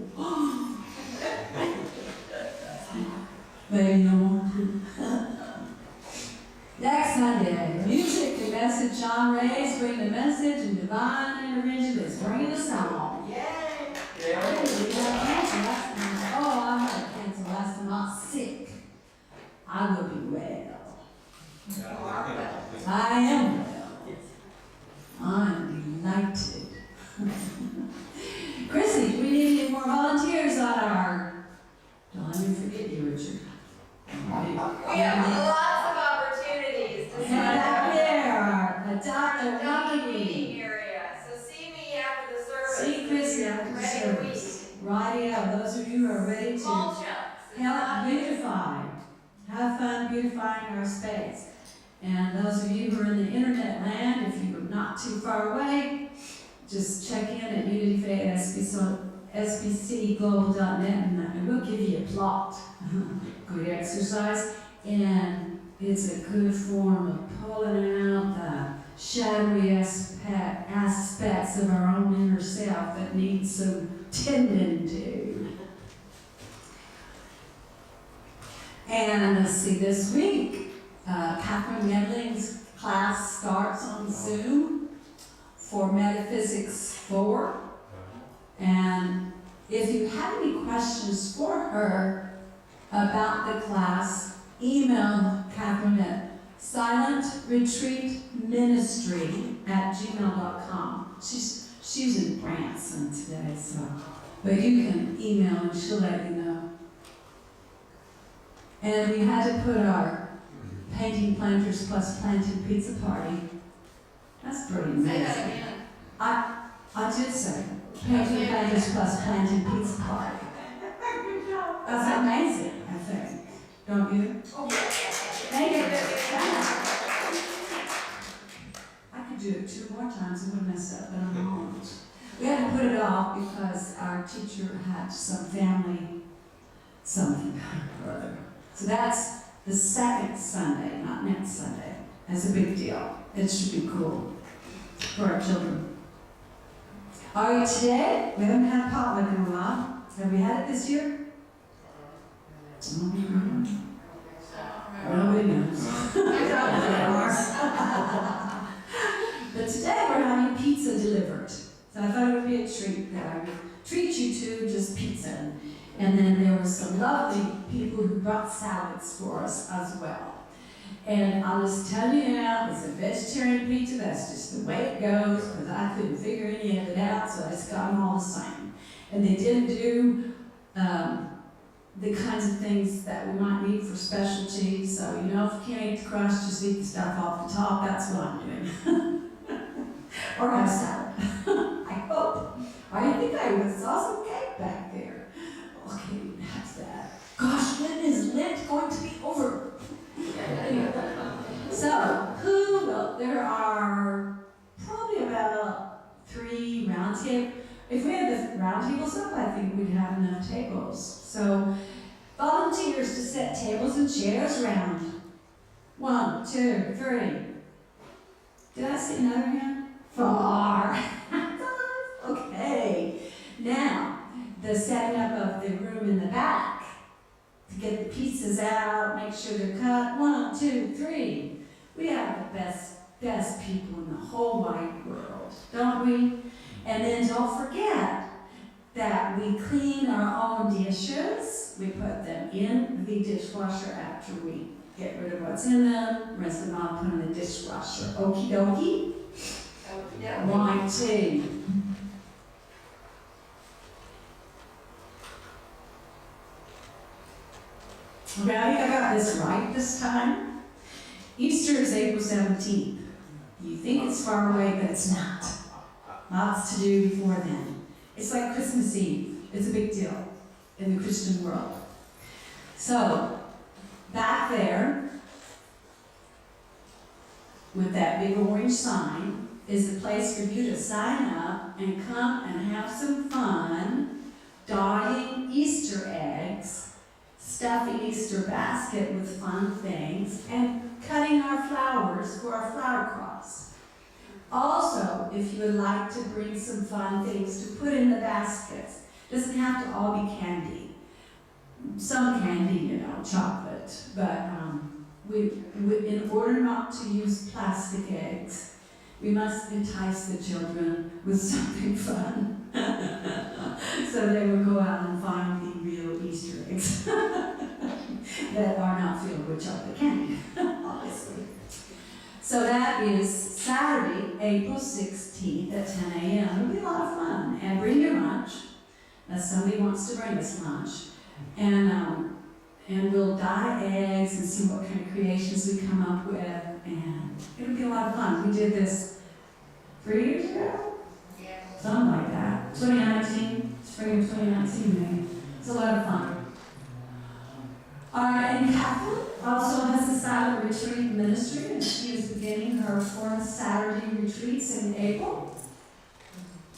Maybe no more. Next Sunday, music and message genres bring the message and divine intervention is bringing the song. Yay! Oh, I had to cancel last time. I'm sick. I will be well. I am well. I'm delighted. Chrissy, do we need any more volunteers on our... Don't let me forget you, Richard. We have lots of opportunities to sign up. Adopt a meeting area. So see me after the service. See Chrissy after the Ready to service. Rightio, those of you who are ready to Small chunks. help beautify, have fun beautifying our space. And those of you who are in the internet land, if you're not too far away, just check in at Unity Faye at SBCglobal.net and we'll give you a plot. Good exercise. And it's a good form of pulling out the shadowy aspects of our own inner self that need some tending to. And let's see, this week, Catherine Medling's class starts on Zoom for Metaphysics 4. And if you have any questions for her about the class, email Catherine at silentretreatministry@gmail.com. She's in Branson today, so, but you can email and she'll let you know. And we had to put our Painting Planters Plus Planting Pizza Party. That's pretty amazing. Say that again. I did say Painting Planters Plus Planting Pizza Party. That's amazing, I think. Don't you? Oh, yeah. Thank you. I could do it 2 more times and wouldn't mess up, but I won't. We had to put it off because our teacher had some family something or other. So that's the second Sunday, not next Sunday. That's a big deal. It should be cool for our children. Are you today? We haven't had potluck in a while. Have we had it this year? Nobody knows. But today we're having pizza delivered. So I thought it would be a treat that I would treat you to just pizza. And then there were some lovely people who brought salads for us as well. And I'll just tell you now, it's a vegetarian pizza, that's just the way it goes, because I couldn't figure any of it out, so I just got them all the same. And they didn't do the kinds of things that we might need for specialties, so if you can't eat the crust, just eat the stuff off the top, that's what I'm doing. Or have salad. I hope. I think I saw some cake back there. Okay, that's that. Gosh, when is Lent going to be over? So, there are probably about 3 roundtables. If we had the roundtables up, I think we'd have enough tables. So, volunteers to set tables and chairs around. 1, 2, 3. Did I see another hand? 4. Okay. Now, the setting up of the room in the back to get the pizzas out, make sure they're cut. 1, 2, 3. We have the best people in the whole wide world, don't we? And then don't forget that we clean our own dishes. We put them in the dishwasher after we get rid of what's in them, rinse them off, put them in the dishwasher. Okie dokie? Righty. Okay, I think I got this right this time. Easter is April 17th. You think it's far away, but it's not. Lots to do before then. It's like Christmas Eve. It's a big deal in the Christian world. So, back there, with that big orange sign, is a place for you to sign up and come and have some fun dyeing Easter eggs, stuffing Easter basket with fun things, and cutting our flowers for our flower crops. Also, if you would like to bring some fun things to put in the baskets, doesn't have to all be candy. Some candy, chocolate, but we, in order not to use plastic eggs, we must entice the children with something fun. So they will go out and find the real Easter eggs that are not filled with chocolate candy, obviously. So that is Saturday, April 16th at 10 a.m. It'll be a lot of fun. And bring your lunch, unless somebody wants to bring us lunch. And we'll dye eggs and see what kind of creations we come up with. And it'll be a lot of fun. We did this 3 years ago? Yeah. Something like that. 2019, spring of 2019 maybe. It's a lot of fun. And Catherine also has a silent retreat ministry, and she is beginning her 4th Saturday retreats in April,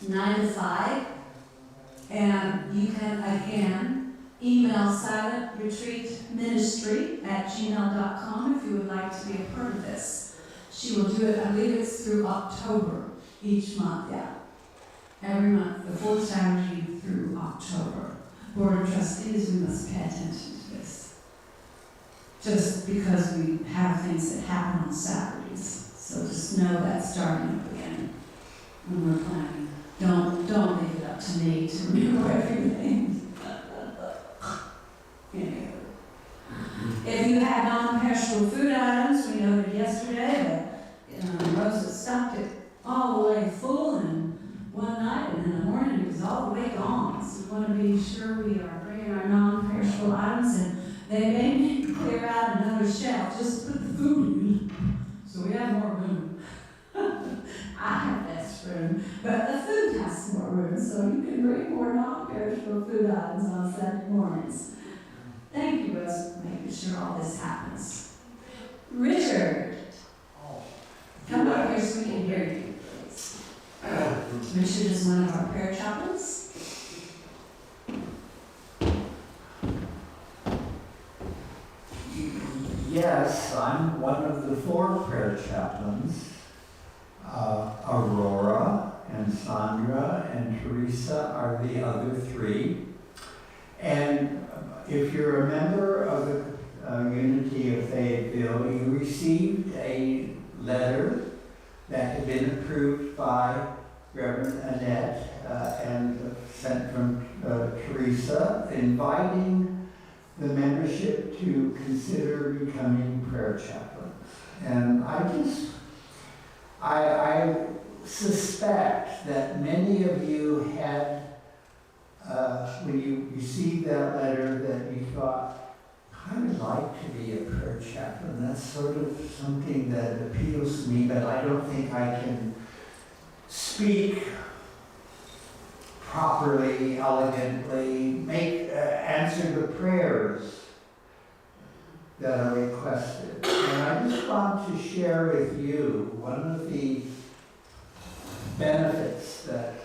9 to 5. And you can, again, email silentretreatministry@gmail.com if you would like to be a part of this. She will do it, I believe it's through October each month, yeah. Every month, the 4th Saturday through October. Board of Trustees, we must pay attention to this. Just because we have things that happen on Saturdays. So just know that's starting up again when we're planning. Don't leave it up to me to remember everything. Anyway. If you have non-perishable food items, we noted yesterday that Rosa stocked it all the way full and one night, and in the morning it was all the way gone. So we want to be sure we are bringing our non-perishable items, and they made me clear out another shelf just to put the food in, so we have more room. I have less room, but the food has more room, so you can bring more non-perishable food items on Sunday mornings. Thank you, Rose, for making sure all this happens. Richard, come up here so we can hear you, please. Richard is one of our prayer chaplains. Yes, I'm one of the 4 prayer chaplains. Aurora and Sandra and Teresa are the other 3. And if you're a member of the Unity of Fayetteville, you received a letter that had been approved by Reverend Annette and sent from Teresa, inviting the membership to consider becoming prayer chaplains. And I suspect that many of you had, when you received that letter, that you thought, I would like to be a prayer chaplain. That's sort of something that appeals to me, but I don't think I can speak properly, elegantly, answer the prayers that are requested. And I just want to share with you one of the benefits that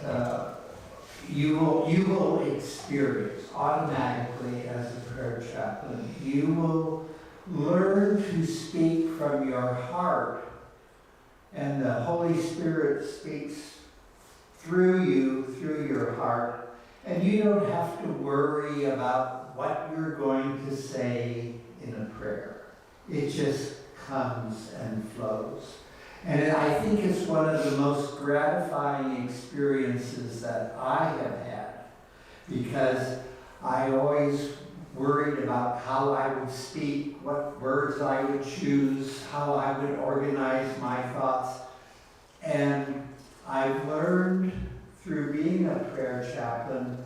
you will experience automatically as a prayer chaplain. You will learn to speak from your heart, and the Holy Spirit speaks through you, through your heart, and you don't have to worry about what you're going to say in a prayer. It just comes and flows. And I think it's one of the most gratifying experiences that I have had, because I always worried about how I would speak, what words I would choose, how I would organize my thoughts. And I've learned through being a prayer chaplain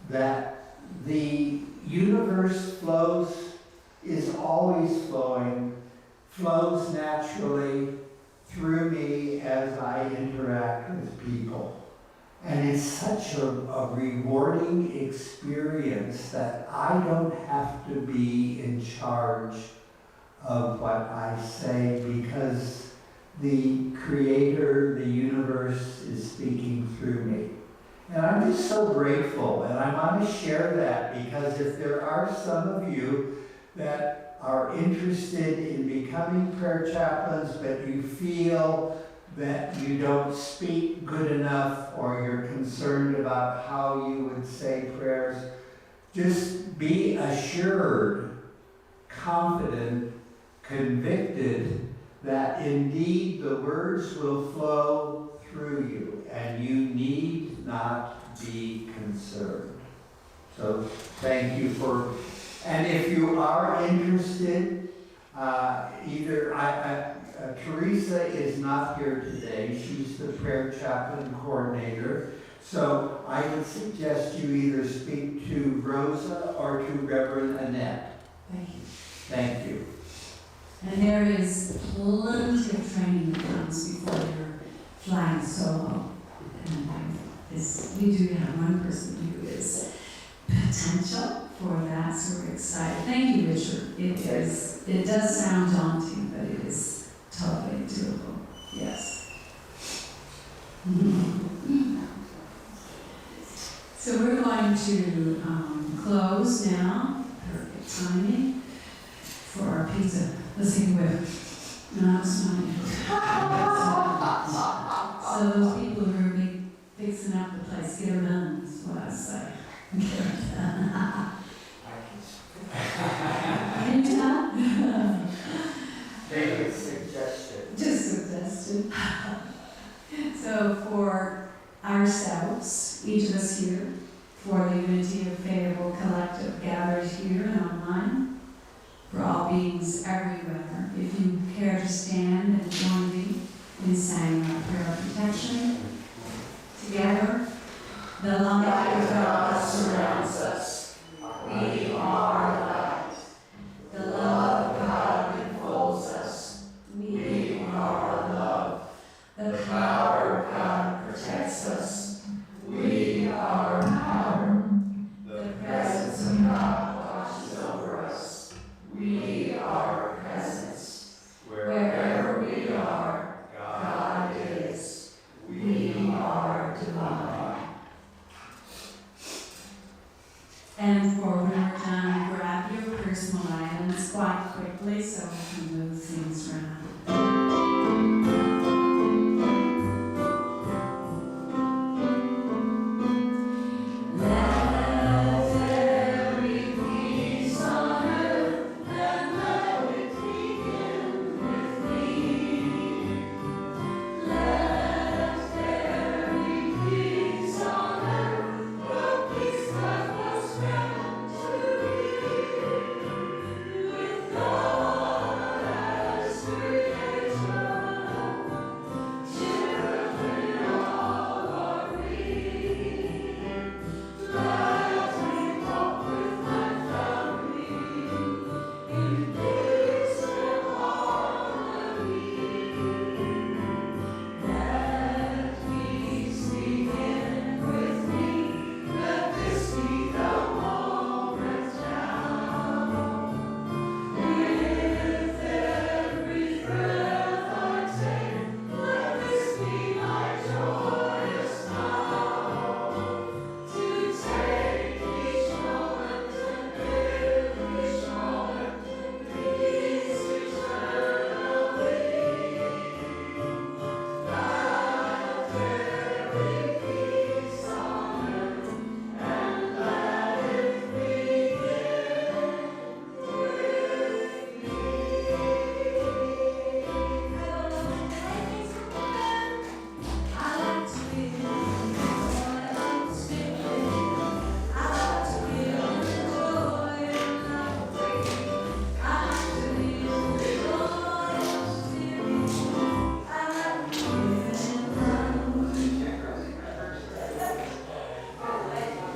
that the universe is always flowing, flows naturally through me as I interact with people. And it's such a rewarding experience that I don't have to be in charge of what I say because the Creator, the universe, is speaking through me. And I'm just so grateful, and I want to share that because if there are some of you that are interested in becoming prayer chaplains, but you feel that you don't speak good enough or you're concerned about how you would say prayers, just be assured, confident, convicted that indeed the words will flow through you and you need not be concerned. So thank you for, and if you are interested, Teresa is not here today. She's the prayer chaplain coordinator. So I would suggest you either speak to Rosa or to Reverend Annette. Thank you. Thank you. And there is plenty of training that comes before you're flying solo. And we do have one person who is potential for that, so we're excited. Thank you, Richard. It does sound daunting, but it is totally doable. Yes. So we're going to close now. Perfect timing for our pizza. Let's see where. No, it's not. So those people who are fixing up the place, get them done, is what I say. Get them done. Can you tell? Make a suggestion. Just suggested. So for ourselves, each of us here, for the Unity of Fayetteville Collective gathered here and online, for all beings everywhere, if you care to stand and join me in saying our prayer of protection, together, the light of God surrounds us. We are light. The love of God enfolds us. We are love. The power of God protects us. We are power. The presence of God watches over us. We are presence. Wherever we are, God is. We are divine. And for when we're done, grab your personal items quite quickly so we can move things around.